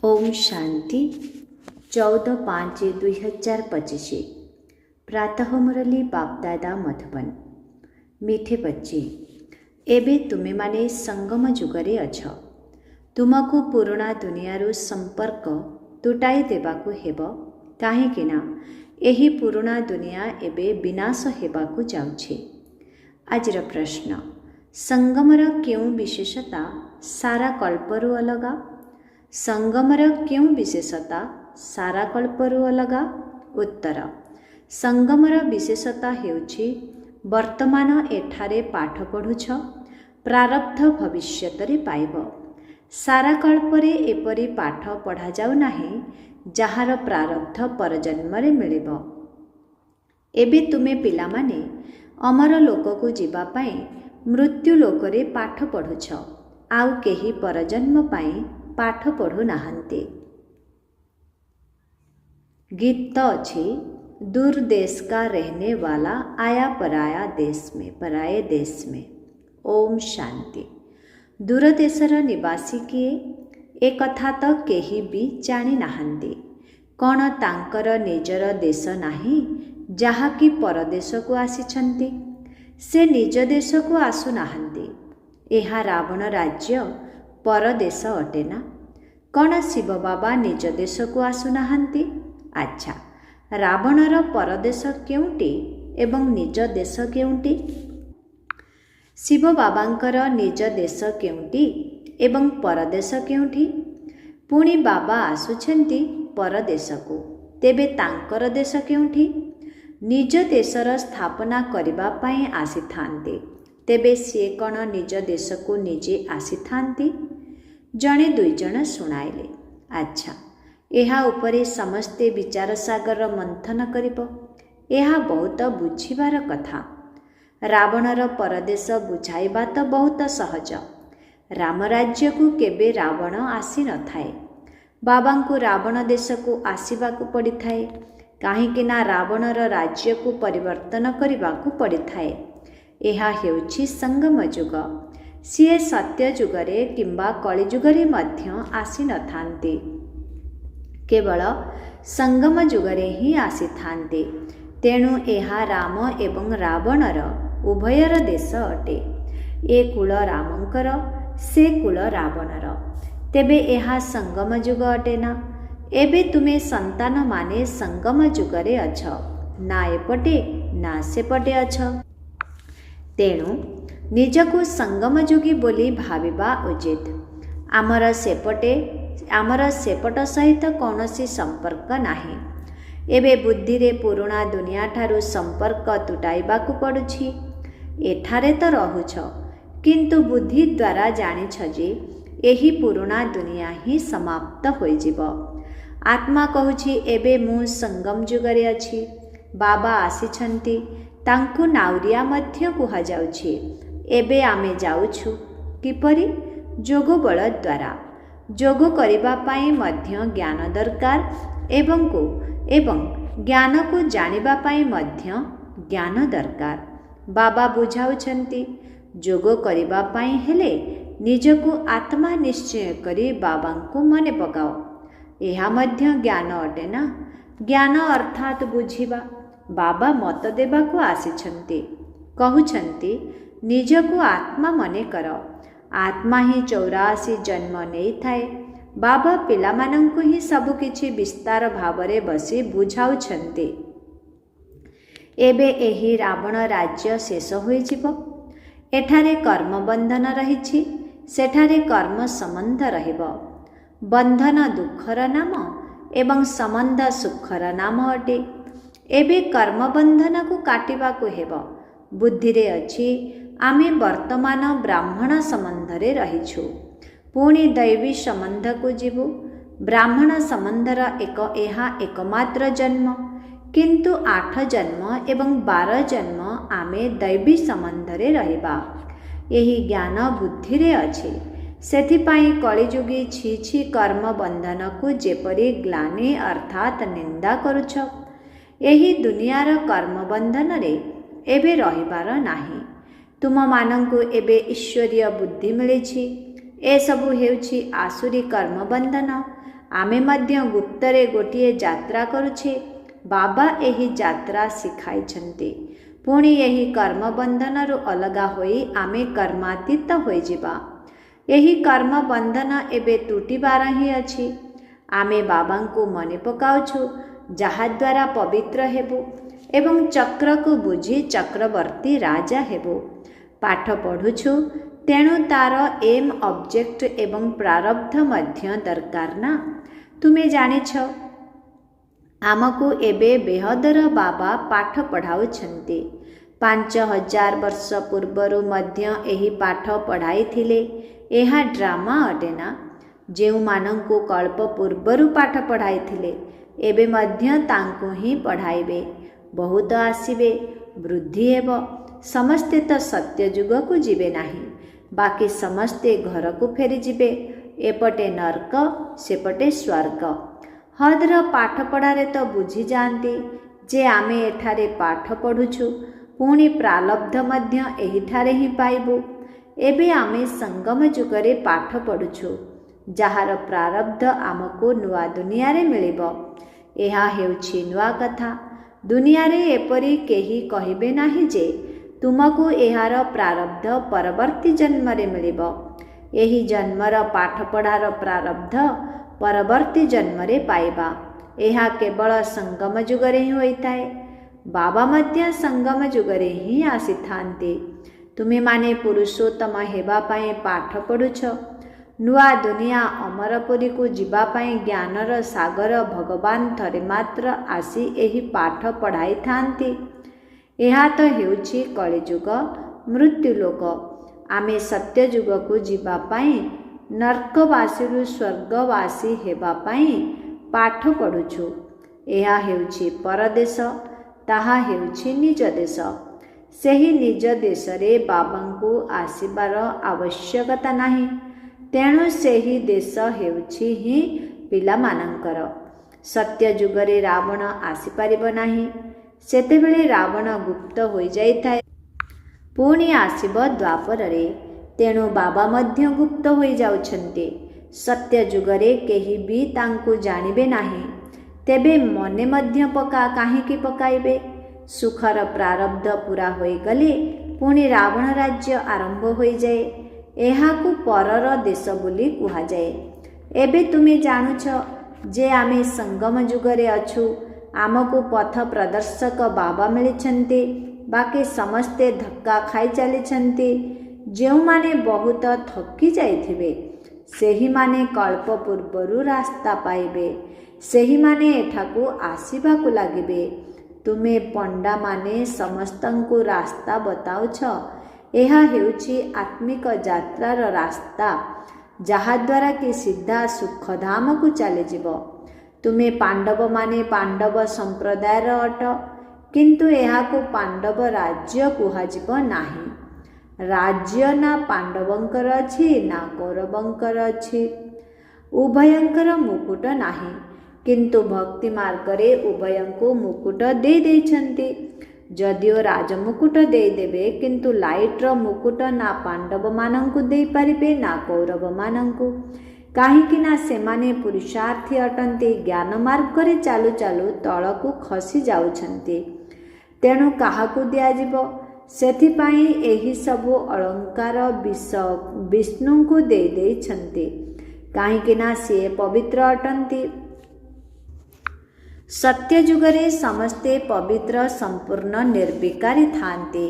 ओम शांति 14/5/2025 प्रातः मुरली बापदादा मधुबन। मीठे बच्चे, एबे तुमे माने संगम जुगरे अछ। तुमको पुराणा दुनियारू संपर्क तुटाई देबाकू हेबो काहेकि ना एही पुराणा दुनिया एबे विनाश हेबाकू जाउछे। आजर प्रश्न, संगमर क्यों विशेषता सारा कल्परू अलगा? संगमर क्यों विशेषता सारा कल्परू अलगा? उत्तर, संगमर विशेषता हेउछि वर्तमान एठारे पाठ पढ़ुछ, प्रारब्ध भविष्यतरे पाइब। सारा कल्परे एपरी पाठ पढ़ा जाउ नाही जहार प्रारब्ध परजन्मरे मिलिब। एबे तुमे पिलामाने अमर लोककु जीवा पाई मृत्यु लोकरे पाठ पढ़ुछ, आउ केही परजन्म पाई पाठ पढ़ु नाहंती। गीत तो अच्छी, दूर देश का रहने वाला आया पराया देश में, पराये देश में। ओम शांति। दूर देशर निवासी किए ए कथा तो केही भी जानी नाहंती। कौन तांकर निजर देश नाही जहाकी परदेश को आसिछंती? से निज देश को आसु नाहंती। एहा रावण राज्य परदेश अटेना? कौन शिव बाबा निज देश को आसु नाहंती? अच्छा, रावणर परदेश केउंटी एवं निज देश केउंटी? शिव बाबांकर निज देश केउंटी एवं परदेश केउंठी? पुणी बाबा आसुछंती परदेश को, तेबे तांकर देश केउंठी? निज देशर स्थापना करिबा पाई आसिथांती, तेबे से कौन निज देश को निजे आसिथांती? जणे दुई जण सुनाइले। अच्छा, एहा उपरे समस्ते विचार सागर मंथन करिब। एहा बहुत बुझिबार कथा। रावणर परदेश बुझाइबा तो बहुत सहज। रामराज्य को केबे रावण आसी न थाए। बाबांकु रावण देश को आसीबाकु पड़ी थाए, काहेकि ना रावणर राज्य को परिवर्तन करिबाकु पड़ी थाए। एहा हेउछि संगम जुग। सीए सत्य जुगरे किंबा कली जुगरे मध्य आसी न थांती, केवल संगम जुगरे ही आसी थांती। तेणु एहा राम एवं रावणर उभयर देश अटे। ए कुल रामंकर, से कुल रावणर। तेबे एहा संगम जुग अटे ना? एबे तुमे संतान माने संगम जुगरे अछ, ना एपटे ना सेपटे अछ। तेणु निजको संगम जुगी बोली भाविबा उचित। आमर सेपट सहित कौनसी संपर्क नाही। एबे बुद्धि रे पुराणा दुनिया ठारू संपर्क तुटाइबाकु पड़ुछि। एठारे तो रहुछ, किंतु बुद्धि द्वारा जानिछ जे एही पुराणा दुनिया ही समाप्त होई जिव। आत्मा कहुछि एबे मु संगम जुगरे अछि। बाबा आसिछंती, तांकु नाउरिया मध्य कुहा जाउछि। एबे आमे जाउछु किपरि? जोग बल द्वारा। जोग करिबा पाई मध्य ज्ञान दरकार एवं ज्ञान को जानिबा पाई मध्य ज्ञान दरकार। बाबा बुझाउछंती, जोग करिबा पाई हेले निजको आत्मा निश्चय करी बाबांको मने पकाओ। एहा मध्य ज्ञान अटे ना? ज्ञान अर्थात बुझिबा। बाबा मत देबाको आसिछंती, कहुछंती निजको आत्मा मने कर। आत्मा ही 84 जन्म नहीं थाए। बाबा पिलामानंकु ही सबु किछि विस्तार भावरे बसी बुझाउछंती। एबे एही रावण राज्य शेष होई जिवो। एठारे कर्म बंधन रहिछि, सेठारे कर्म संबंध रहिबो। बंधन दुखर नाम एवं संबंध सुखर नाम अटे। एबे कर्म बंधन को काटिबाकु हेबो। बुद्धि रे अछि आमे वर्तमान ब्राह्मण संबंधरे रहिछु, पुणी दैवी संबंध को जीवु। ब्राह्मण संबंधर एहा एकमात्र जन्म, किंतु 8 जन्म एवं 12 जन्म आमे दैवी संबंधरे रहिबा। एही ज्ञान बुद्धि रे अछि। सेथिपाई कलिजुगी छी कर्म बंधन को जेपरी ग्लानि अर्थात निंदा करुछ। एही दुनियार कर्म बंधन रे एबे रहिबार नाही। तुम मानंकु एबे ईश्वरीय बुद्धि मिलिछि। ए सबु हेउछि आसुरी कर्म बंधन। आमे मध्य गुप्तरे गोटिए यात्रा करुछे। बाबा एही यात्रा शिखाइछन्ति। पुणी एही कर्म बंधनरु अलगा होई आमे कर्मातीत होई जिबा। एही कर्म बंधन एबे तुटिबार ही अछि। आमे बाबांकु मने पकाउछु, जहा द्वारा पवित्र हेबु एवं चक्र को बुझी चक्रवर्ती राजा हेबु। पाठ पढ़ुछु, तेणु तार एम ऑब्जेक्ट एवं प्रारब्ध मध्य दरकार ना। तुमे जानिछ, आमको एबे बेहदर बाबा पाठ पढ़ाउछन्ति। 5000 वर्ष पूर्वरु मध्य एही पाठ पढ़ाई थिले। एहा ड्रामा अटेना। जेउ मानंकु कल्प पूर्वरु पाठ पढ़ाई थिले, एबे मध्य तांकु ही पढ़ाइबे। बहुत आसीबे, वृद्धि हेब। समस्ते तो सत्य जुग को जीवे नाही, बाकी समस्ते घर को फेरी जीवे। एपटे नरक, सेपटे स्वर्ग। हद्र पाठ पढ़ारे तो बुझी जाती जे आमे एठारे पाठ पढ़ुछु, पुणी प्रारब्ध मध्य एहिठारे ही पाइबु। एबे आमे संगम जुगरे पाठ पढ़ुछु, जहार प्रारब्ध आमको नुआ दुनिया रे मिलिबो। एहा हेउछि नुआ कथा। दुनिया रे एपरी केही कहिबे नाही जे तुमको एहार प्रारब्ध परवर्ती जन्म रे मिलिबो। एही जन्मर पाठ पढ़ार प्रारब्ध परवर्ती जन्म रे पाइबा। एहा केवल संगम जुगरे ही होइताए। बाबा मध्य संगम जुगरे ही आसीथांती। तुमे माने पुरुषोत्तम हेबा पाए पाठ पढ़ुछ। नुआ दुनिया अमरपुरी को जीवा पाए ज्ञानर सागर भगवान थरे मात्र आसी एही पाठ पढ़ाई थांती। एहा तो हेउछि कलिजुग, मृत्युलोक। आमे सत्य जुग को जीवा पाए नर्कवासी स्वर्गवासी हेबा पाए पाठ पढ़ुछु। एहा हेउछि परदेश, ताहा हेउछि निज देश। सेही निज देश रे बाबांकु आसीबार आवश्यकता नाही। तेणु सेही देश हेउछि ही पिला मानंकर। सत्य जुगरे रावण आसीपारिब नाही। सेतेबेले रावण गुप्त होई जाइथाए, पुणी आसीब द्वापर रे। तेणु बाबा मध्य गुप्त होई जाउछन्ति। सत्य जुगरे केही भी तांकु जानिबे नाही। तेबे मने मध्य पका काहीकि पकाइबे। सुखर प्रारब्ध पूरा होई गले पुणी रावण राज्य आरंभ होई जाए। एहाकु परर देश बोली कुहा जाए। एबे तुमे जानुछ जे आमे संगम जुगरे अछु। आमको पथ प्रदर्शक बाबा मिलिछन्ति, बाकी समस्ते धक्का खाई चलिछन्ति। जेउ माने बहुत थकी जाइथिबे, सेही माने कल्प पूर्वरु रास्ता पाइबे। सेही माने एठाकु आसीबाकु लागिबे। तुमे पंडा माने समस्तंकु रास्ता बताउछ। एहा हेउछि आत्मिक यात्रार रास्ता, जहा द्वारा कि सीधा सुखधाम को चले जीव। तुमे पांडव माने पांडव संप्रदायर अट, किंतु एहाकु पांडव राज्य कुहाजिब नाही। राज्य ना पांडवंकर अछि ना कौरवंकर अछि। उभयंकर मुकुट नाही, किंतु भक्ति मार्ग रे उभयंको मुकुट दे देछन्ति। जदिओ राजमुकुट दे देबे, किंतु लाइटर मुकुट ना पांडव मानंकु दे पारिबे ना कौरव मानंकु। काहीकि ना सेमाने पुरुषार्थी अटन्ति। ज्ञान मार्ग रे चालू चालू तळकु खसी जाउछन्ति। तेणु काहाकु दियाजिब? सेथिपाई एही सबु अलंकार विष्णुଙ୍କୁ देई देइछन्ति। काहीकि ना से पवित्र अटन्ति। सत्य जुगरे समस्ते पवित्र संपूर्ण निर्विकारी थांती।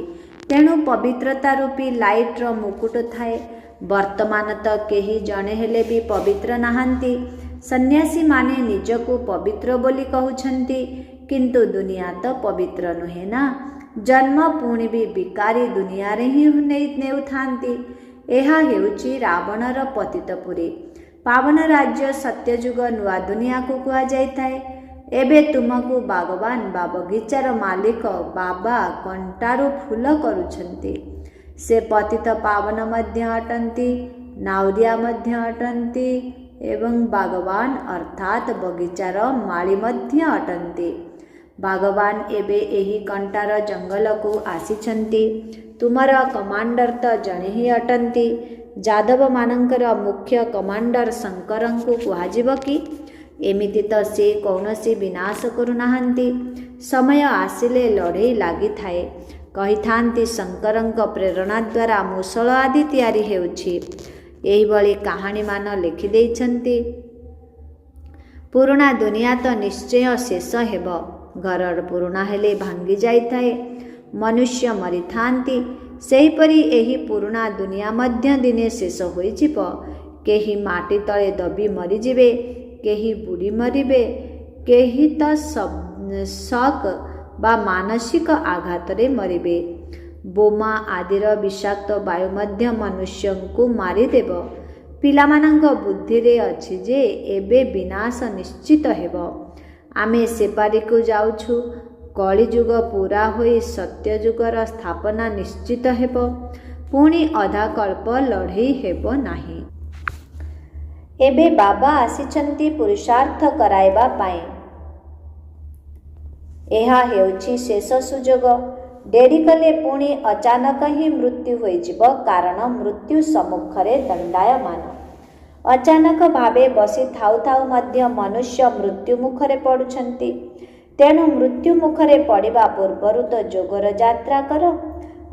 तेणु पवित्रता रूपी लाइटर मुकुट थाए। वर्तमान तो केही जणे हेले भी पवित्र नाहांती। सन्यासी माने निजको पवित्र बोली कहउछन्ति, किंतु दुनिया तो पवित्र नुहे ना। जन्म पुणी भी विकारी दुनिया रे ही नेउथांती। एहा हेउछि रावणर पतितपुरी। पावन राज्य सत्यजुग नुआ दुनिया को कुहा जाइथाए। एबे तुमको भगवान बा बगीचार मालिक बाबा कंटारू फूल करुछन्ति। से पतित पावन मध्य अटन्ति, नाउरिया मध्य अटन्ति एवं भगवान अर्थात बगीचार माली मध्य अटन्ति। भगवान एबे एही कंटार जंगल को आसीछन्ति। तुमर कमांडर तो जणे ही अटन्ति। जादव मानंकर मुख्य कमांडर शंकरंकु कुहाजिब कि एमिति तो से कौनसी विनाश करुनाहांती। समय आसिले लड़ई लगी थाए। कही थांती शंकरंक प्रेरणा द्वारा मूसल आदि तैयारी हेउछि। एही भली कहानी मान लिखि देइछन्ति। पुराणा दुनिया तो निश्चय शेष हेब। घर पुराणा हेले भांगी जाइथाए, मनुष्य मरी थांती। सेहीपरि एही पुराणा दुनिया मध्य दिने शेष होइजिब। केही माटी तले दबी मरीजिबे, केही बुड़ी मरिबे, केही तो शक बा मानसिक आघात रे मरिबे। बोमा आदिर विषाक्त वायु मध्य मनुष्य को मारिदेव। पिलामानंक बुद्धि रे अछि जे एबे विनाश निश्चित हेब। आमे सेपारी को जाउछु। कलिजुग पूरा होई सत्य जुगर स्थापना निश्चित हेब। पुणी अधा कल्प लड़ई हेब नाही। एबे बाबा आसिछन्ति पुरुषार्थ कराइबा पाई। एहा हेउछि शेष सुजोग। डेरी कले पुणी अचानक ही मृत्यु होइजिब, कारण मृत्यु सम्मुखरे दंडायमान। अचानक भावे बसी थाउ थाउ मध्य मनुष्य मृत्यु मुखरे पड़ुछन्ति। तेणु मृत्यु मुखरे पड़िबा पूर्वरु तो जोगर यात्रा कर।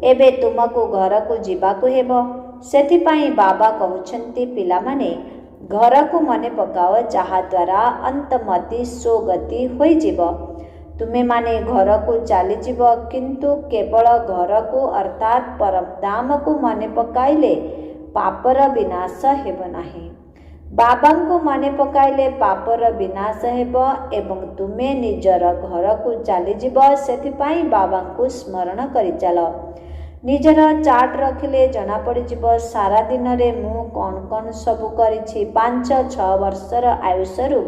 एबे तुमको घर को जीवाकु हेब। सेथिपाई बाबा कहउछन्ति पिलामाने घर को मने पकाओ, जहा द्वारा अंतमति स्वगति होइजिब। तुमे माने घर को चलीजिब, किंतु केवल घर को अर्थात परमधाम को मने पकाइले पापर विनाश हेब नाही। बाबा को मने पकाइले पापर विनाश हेब एवं तुमे निजर घर को चलीजिब। सेथिपाई बाबा को स्मरण करि चल। निजर चार्ट रखिले जना पड़िजिब सारा दिन रे मु कौन कौन सबु करिछि। 5-6 वर्षर आयुषरु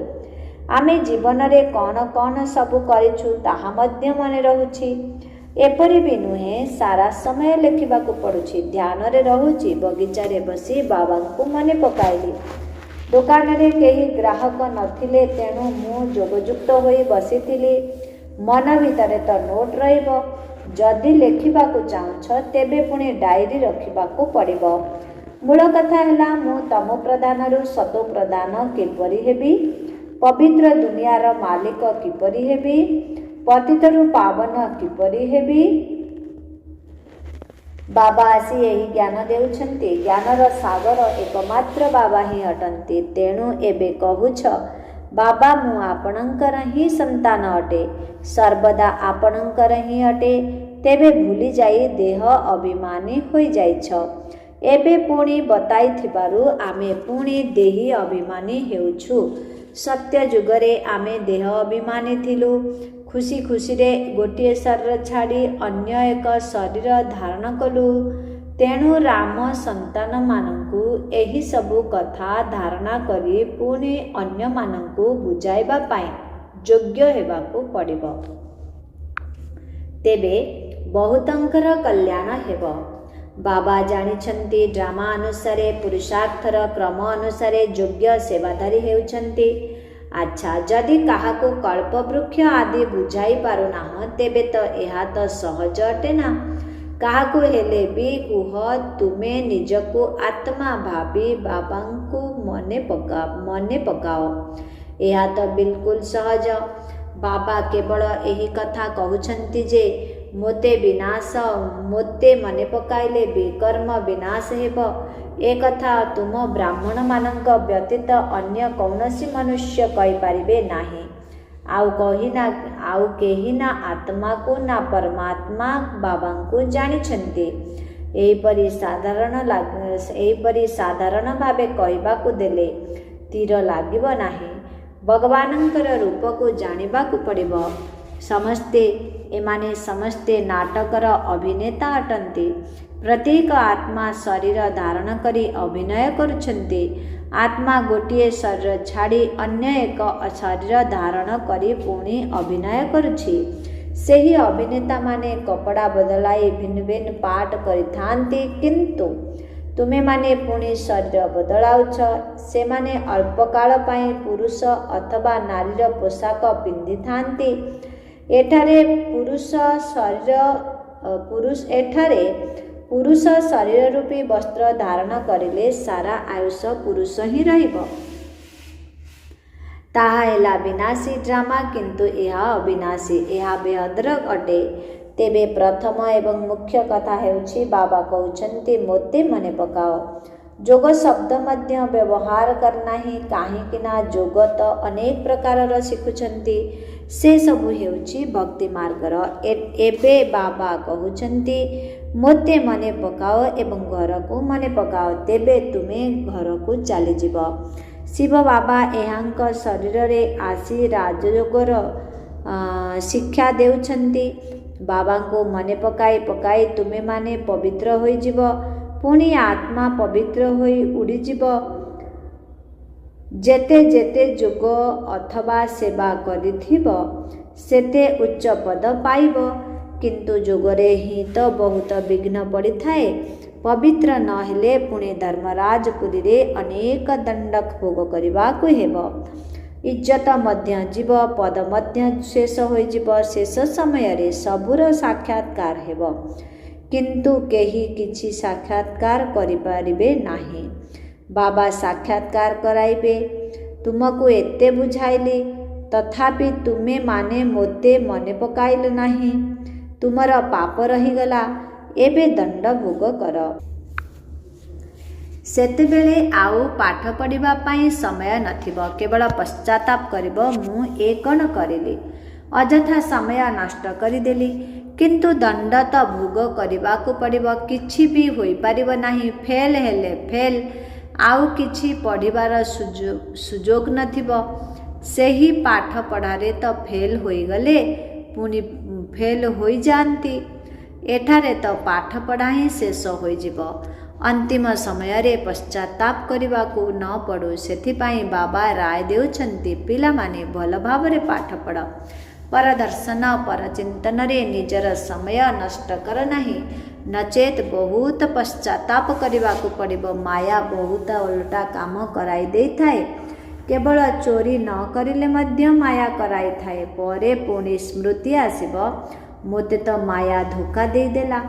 आमे जीवन रे कौन कौन सबु करिछु ताहा मध्य मने रहुछि। एपरि भी नुहे सारा समय लेखिबाकु पड़ुछि। ध्यान रे रहुछि। बगीचा रे बसी बाबा को मने पकाइली। दुकान रे केही ग्राहक नथिले, तेणु मु जोगयुक्त होई बसिथिली। मन भितरे तो नोट रहिबो। जदि लेखिबाकु चाहुछ तेबे पुणी डायरी रखिबाकु पड़िबो। मूल कथा हैला मु तमो प्रधानरु सतो प्रधान किपरि हेबी, पवित्र दुनियार मालिक किपरि हेबी, पतितरु पावन किपरि हेबी। बाबा आसी यही ज्ञान देउछन्ति। ज्ञानर सागर एकमात्र बाबा ही अटन्ति। तेणु एबे कहुछ बाबा मु आपणकर ही संतान अटे, सर्वदा आपणकर ही अटे। तेबे भूली जाई देह अभिमानी होई जाइछ। एबे पुणी बताई थिबारु आमे पुणी देही अभिमानी हेउछु। सत्य जुगरे आमे देह अभिमानी थिलु। खुशी खुशी रे गोटिए शरीर छाड़ी अन्य एक शरीर धारण कलु। तेणु राम संतान मानंकु एही सबु कथा धारणा करी पुणी अन्य मानंकु बुझाइबा पाई योग्य हेबाकु पड़िबो। तेबे बहुतंकर कल्याण हेब। बाबा जानिछन्ति ड्रामा अनुसारे पुरुषार्थर क्रम अनुसारे योग्य सेवाधारी हेउछन्ति। अच्छा, जदि काहाको कल्पवृक्ष आदि बुझाई पारुनाह तेबे तो एहा तो सहज अटे ना। काहाको हेले भी कुह तुमे निजको आत्मा भावी बाबांकु मने पकाओ। एहा तो बिल्कुल सहज। बाबा केवल एही कथा कहउछन्ति जे मोते मने पकाइले विकर्म विनाश हेब। ए कथा तुम ब्राह्मण मानंक व्यतीत अन्य कौनसी मनुष्य कहि पारिबे नाही। आउ केही ना आत्मा को ना परमात्मा बाबा को जानिछन्ति। एहीपरि साधारण भावे कहबाकू देले तीर लागिब नाही। भगवानंकर रूप को जानिबाकू पड़िबो। समस्ते नाटकर अभिनेता अटन्ति। प्रत्येक आत्मा शरीर धारण करी अभिनय करुछन्ति। आत्मा गोटिए शरीर छाड़ी अन्य एक शरीर धारण करी पुणी अभिनय करुछि। सेही अभिनेता माने कपड़ा बदलाई भिन्न भिन्न पाठ करिथांती, किंतु तुमे माने पुणी शरीर बदलाउछ। से माने अल्पकाल पाई पुरुष अथवा नारीर पोशाक पिंधिथांती। एठारे पुरुष शरीर रूपी वस्त्र धारण करिले सारा आयुष पुरुष ही रहिब। ତାହା ହେଲା ବିନାଶୀ ଡ୍ରାମା, କିନ୍ତୁ ଏହା ଅବିନାଶୀ, ଏହା ବେହଦର ଅଟେ। ତେବେ ପ୍ରଥମ ଏବଂ ମୁଖ୍ୟ କଥା ହେଉଛି ବାବା କହୁଛନ୍ତି ମୋତେ ମନେ ପକାଅ। ଯୋଗ ଶବ୍ଦ ମଧ୍ୟ ବ୍ୟବହାର କରୁନାହିଁ, କାହିଁକିନା ଯୋଗ ତ ଅନେକ ପ୍ରକାରର ଶିଖୁଛନ୍ତି, ସେସବୁ ହେଉଛି ଭକ୍ତି ମାର୍ଗର। ଏବେ ବାବା କହୁଛନ୍ତି ମୋତେ ମନେ ପକାଅ ଏବଂ ଘରକୁ ମନେ ପକାଅ, ତେବେ ତୁମେ ଘରକୁ ଚାଲିଯିବ। ଶିବ ବାବା ଏହାଙ୍କ ଶରୀରରେ ଆସି ରାଜଯୋଗର ଶିକ୍ଷା ଦେଉଛନ୍ତି। ବାବାଙ୍କୁ ମନେ ପକାଇ ପକାଇ ତୁମେମାନେ ପବିତ୍ର ହୋଇଯିବ, ପୁଣି ଆତ୍ମା ପବିତ୍ର ହୋଇ ଉଡ଼ିଯିବ। ଯେତେ ଯେତେ ଯୋଗ ଅଥବା ସେବା କରିଥିବ ସେତେ ଉଚ୍ଚ ପଦ ପାଇବ, କିନ୍ତୁ ଯୋଗରେ ହିଁ ତ ବହୁତ ବିଘ୍ନ ପଡ଼ିଥାଏ। ପବିତ୍ର ନହେଲେ ପୁଣି ଧର୍ମରାଜପୁରୀରେ ଅନେକ ଦଣ୍ଡ ଭୋଗ କରିବାକୁ ହେବ, ଇଜ୍ଜତ ମଧ୍ୟ ଯିବ, ପଦ ମଧ୍ୟ ଶେଷ ହୋଇଯିବ। ଶେଷ ସମୟରେ ସବୁର ସାକ୍ଷାତକାର ହେବ, କିନ୍ତୁ କେହି କିଛି ସାକ୍ଷାତକାର କରିପାରିବେ ନାହିଁ। ବାବା ସାକ୍ଷାତକାର କରାଇବେ। ତୁମକୁ ଏତେ ବୁଝାଇଲି, ତଥାପି ତୁମେମାନେ ମୋତେ ମନେ ପକାଇଲ ନାହିଁ। ତୁମର ପାପ ରହିଗଲା, ଏବେ ଦଣ୍ଡ ଭୋଗ କର। ସେତେବେଳେ ଆଉ ପାଠ ପଢ଼ିବା ପାଇଁ ସମୟ ନଥିବ, କେବଳ ପଶ୍ଚାତାପ କରିବ, ମୁଁ ଏ କ'ଣ କରିଲି, ଅଯଥା ସମୟ ନଷ୍ଟ କରିଦେଲି। କିନ୍ତୁ ଦଣ୍ଡ ତ ଭୋଗ କରିବାକୁ ପଡ଼ିବ, କିଛି ବି ହୋଇପାରିବ ନାହିଁ। ଫେଲ୍ ହେଲେ ଫେଲ୍, ଆଉ କିଛି ପଢ଼ିବାର ସୁଯୋଗ ନଥିବ। ସେହି ପାଠ ପଢ଼ାରେ ତ ଫେଲ୍ ହୋଇଗଲେ ପୁଣି ଫେଲ୍ ହୋଇଯାଆନ୍ତି। ଏଠାରେ ତ ପାଠ ପଢ଼ା ହିଁ ଶେଷ ହୋଇଯିବ। ଅନ୍ତିମ ସମୟରେ ପଶ୍ଚାତାପ କରିବାକୁ ନ ପଡ଼ୁ, ସେଥିପାଇଁ ବାବା ରାୟ ଦେଉଛନ୍ତି ପିଲାମାନେ ଭଲ ଭାବରେ ପାଠ ପଢ଼। ପରଦର୍ଶନ ପରଚିନ୍ତନରେ ନିଜର ସମୟ ନଷ୍ଟ କର ନାହିଁ, ନଚେତ୍ ବହୁତ ପଶ୍ଚାତାପ କରିବାକୁ ପଡ଼ିବ। ମାୟା ବହୁତ ଓଲଟା କାମ କରାଇ ଦେଇଥାଏ। କେବଳ ଚୋରି ନ କରିଲେ ମଧ୍ୟ ମାୟା କରାଇଥାଏ। ପରେ ପୁଣି ସ୍ମୃତି ଆସିବ, ମୋତେ ତ ମାୟା ଧୋକା ଦେଇଦେଲା।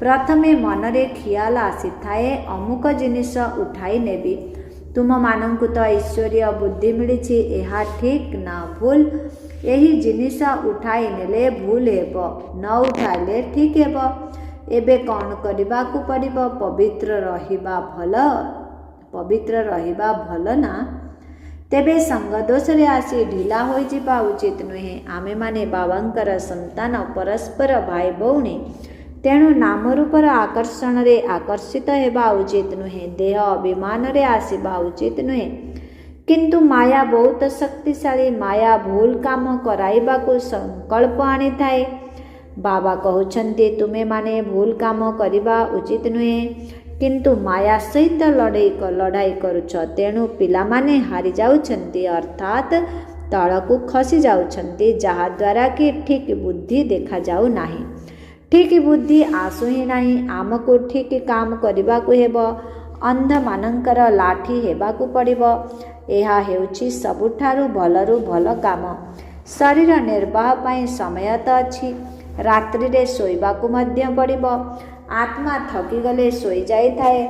ପ୍ରଥମେ ମନରେ ଖିଆଲ ଆସିଥାଏ ଅମୁକ ଜିନିଷ ଉଠାଇ ନେବି। ତୁମମାନଙ୍କୁ ତ ଈଶ୍ୱରୀୟ ବୁଦ୍ଧି ମିଳିଛି, ଏହା ଠିକ୍ ନା ଭୁଲ? ଏହି ଜିନିଷ ଉଠାଇ ନେଲେ ଭୁଲ ହେବ, ନ ଉଠାଇଲେ ଠିକ୍ ହେବ। ଏବେ କ'ଣ କରିବାକୁ ପଡ଼ିବ? ପବିତ୍ର ରହିବା ଭଲ ନା? ତେବେ ସଙ୍ଗ ଦୋଷରେ ଆସି ଢିଲା ହୋଇଯିବା ଉଚିତ ନୁହେଁ। ଆମେମାନେ ବାବାଙ୍କର ସନ୍ତାନ, ପରସ୍ପର ଭାଇ ଭଉଣୀ, ତେଣୁ ନାମ ରୂପର ଆକର୍ଷଣରେ ଆକର୍ଷିତ ହେବା ଉଚିତ ନୁହେଁ। ଦେହ ଅଭିମାନରେ ଆସିବା ଉଚିତ ନୁହେଁ। କିନ୍ତୁ ମାୟା ବହୁତ ଶକ୍ତିଶାଳୀ। ମାୟା ଭୁଲ କାମ କରାଇବାକୁ ସଂକଳ୍ପ ଆଣିଥାଏ। ବାବା କହୁଛନ୍ତି ତୁମେମାନେ ଭୁଲ କାମ କରିବା ଉଚିତ ନୁହେଁ, କିନ୍ତୁ ମାୟା ସହିତ ଲଢ଼ାଇ କରୁଛ, ତେଣୁ ପିଲାମାନେ ହାରିଯାଉଛନ୍ତି, ଅର୍ଥାତ୍ ତଳକୁ ଖସି ଯାଉଛନ୍ତି, ଯାହାଦ୍ୱାରା କି ଠିକ୍ ବୁଦ୍ଧି ଦେଖାଯାଉ ନାହିଁ। ଠିକ୍ ବୁଦ୍ଧି ଆସୁ ହିଁ ନାହିଁ। ଆମକୁ ଠିକ୍ କାମ କରିବାକୁ ହେବ, ଅନ୍ଧମାନଙ୍କର ଲାଠି ହେବାକୁ ପଡ଼ିବ। ଏହା ହେଉଛି ସବୁଠାରୁ ଭଲରୁ ଭଲ କାମ। ଶରୀର ନିର୍ବାହ ପାଇଁ ସମୟ ତ ଅଛି, ରାତ୍ରିରେ ଶୋଇବାକୁ ମଧ୍ୟ ପଡ଼ିବ। ଆତ୍ମା ଥକିଗଲେ ଶୋଇଯାଇଥାଏ,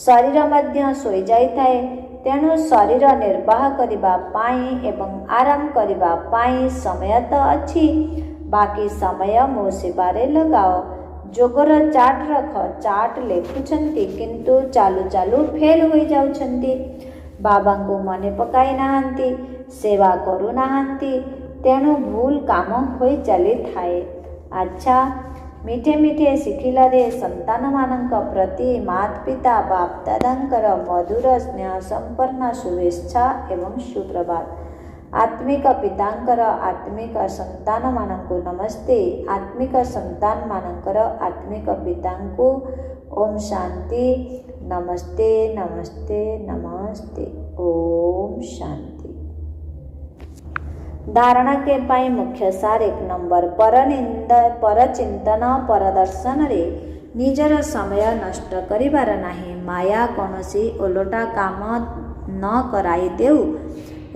ଶରୀର ମଧ୍ୟ ଶୋଇଯାଇଥାଏ। ତେଣୁ ଶରୀର ନିର୍ବାହ କରିବା ପାଇଁ ଏବଂ ଆରାମ କରିବା ପାଇଁ ସମୟ ତ ଅଛି, ବାକି ସମୟ ମୋ ସେବାରେ ଲଗାଅ। ଯୋଗର ଚାର୍ଟ ରଖ। ଚାର୍ଟ ଲେଖୁଛନ୍ତି, କିନ୍ତୁ ଚାଲୁ ଚାଲୁ ଫେଲ୍ ହୋଇଯାଉଛନ୍ତି। ବାବାଙ୍କୁ ମନେ ପକାଇ ନାହାନ୍ତି, ସେବା କରୁନାହାନ୍ତି, ତେଣୁ ଭୁଲ କାମ ହୋଇ ଚାଲିଥାଏ। ଆଚ୍ଛା, ମିଠେ ମିଠେ ଶିଖିଲାରେ ସନ୍ତାନମାନଙ୍କ ପ୍ରତି ମାତା ପିତା ବାପଦାଦାଙ୍କର ମଧୁର ସ୍ନେହ ସମ୍ପନ୍ନ ଶୁଭେଚ୍ଛା ଏବଂ ସୁପ୍ରଭାତ। ଆତ୍ମିକ ପିତାଙ୍କର ଆତ୍ମିକ ସନ୍ତାନମାନଙ୍କୁ ନମସ୍ତେ। ଆତ୍ମିକ ସନ୍ତାନମାନଙ୍କର ଆତ୍ମିକ ପିତାଙ୍କୁ ଓମ୍ ଶାନ୍ତି। ନମସ୍ତେ ନମସ୍ତେ ନମସ୍ତେ। ओम शांति। धारणा के पाई मुख्य सार 1 नंबर परचिंतन परदर्शन रे निजर समय नष्ट करिबार नाही। माया कौनसी ओलटा काम न कराई देउ,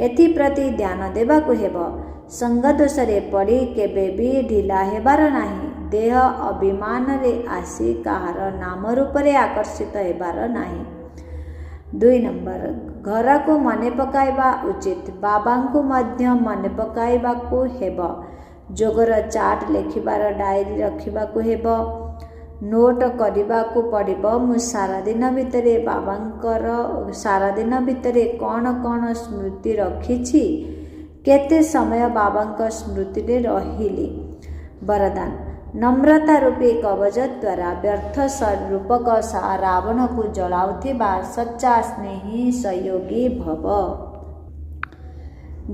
एथिप्रति ध्यान देबाकु हेब। संग दोषरे पड़ी केबे भी ढिला हेबार नाही। देह अभिमान रे आसी कहार नाम रूप रे आकर्षित हेबार नाही। 2 नंबर ଘରକୁ ମନେ ପକାଇବା ଉଚିତ। ବାବାଙ୍କୁ ମଧ୍ୟ ମନେ ପକାଇବାକୁ ହେବ। ଯୋଗର ଚାର୍ଟ ଲେଖିବାର ଡାଏରୀ ରଖିବାକୁ ହେବ। ନୋଟ୍ କରିବାକୁ ପଡ଼ିବ। ମୁଁ ସାରାଦିନ ଭିତରେ କ'ଣ କ'ଣ ସ୍ମୃତି ରଖିଛି, କେତେ ସମୟ ବାବାଙ୍କ ସ୍ମୃତିରେ ରହିଲି। ବରଦାନ: ନମ୍ରତା ରୂପୀ କବଚ ଦ୍ୱାରା ବ୍ୟର୍ଥ ରୂପକ ରାବଣକୁ ଜଳାଉଥିବା ସଚ୍ଚା ସ୍ନେହୀ ସହଯୋଗୀ ଭବ।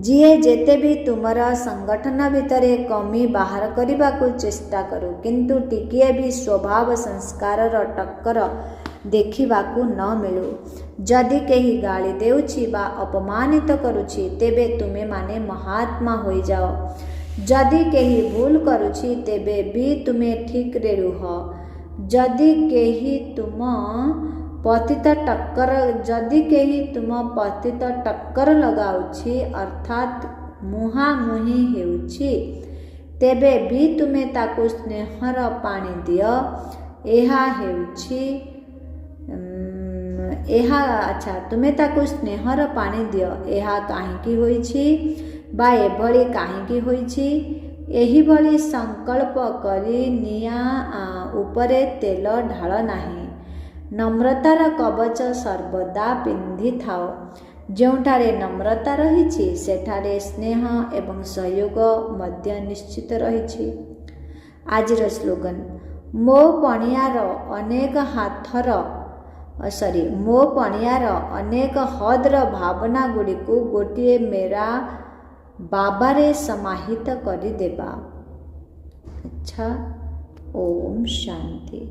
ଯିଏ ଯେତେ ବି ତୁମର ସଂଗଠନ ଭିତରେ କମି ବାହାର କରିବାକୁ ଚେଷ୍ଟା କରୁ, କିନ୍ତୁ ଟିକିଏ ବି ସ୍ୱଭାବ ସଂସ୍କାରର ଟକ୍କର ଦେଖିବାକୁ ନ ମିଳୁ। ଯଦି କେହି ଗାଳି ଦେଉଛି ବା ଅପମାନିତ କରୁଛି, ତେବେ ତୁମେମାନେ ମହାତ୍ମା ହୋଇଯାଅ। ଯଦି କେହି ଭୁଲ କରୁଛି, ତେବେ ବି ତୁମେ ଠିକ୍ରେ ରୁହ। ଯଦି କେହି ତୁମ ପତିତ ଟକ୍କର ଲଗାଉଛି, ଅର୍ଥାତ୍ ମୁହାଁମୁହିଁ ହେଉଛି, ତେବେ ବି ତୁମେ ତାକୁ ସ୍ନେହର ପାଣି ଦିଅ। ତୁମେ ତାକୁ ସ୍ନେହର ପାଣି ଦିଅ। ଏହା କାହିଁକି ହୋଇଛି ବା ଏଭଳି କାହିଁକି ହୋଇଛି, ଏହିଭଳି ସଂକଳ୍ପ କରି ନିଆଁ ଉପରେ ତେଲ ଢାଳ ନାହିଁ। ନମ୍ରତାର କବଚ ସର୍ବଦା ପିନ୍ଧିଥାଅ। ଯେଉଁଠାରେ ନମ୍ରତା ରହିଛି, ସେଠାରେ ସ୍ନେହ ଏବଂ ସହଯୋଗ ମଧ୍ୟ ନିଶ୍ଚିତ ରହିଛି। ଆଜିର ସ୍ଲୋଗାନ: ମୋ ପଣିଆର ଅନେକ ହଦ୍ର ଭାବନାଗୁଡ଼ିକୁ ଗୋଟିଏ ମେରା ବାବାରେ ସମାହିତ କରିଦେବା। ଓମ୍ ଶାନ୍ତି।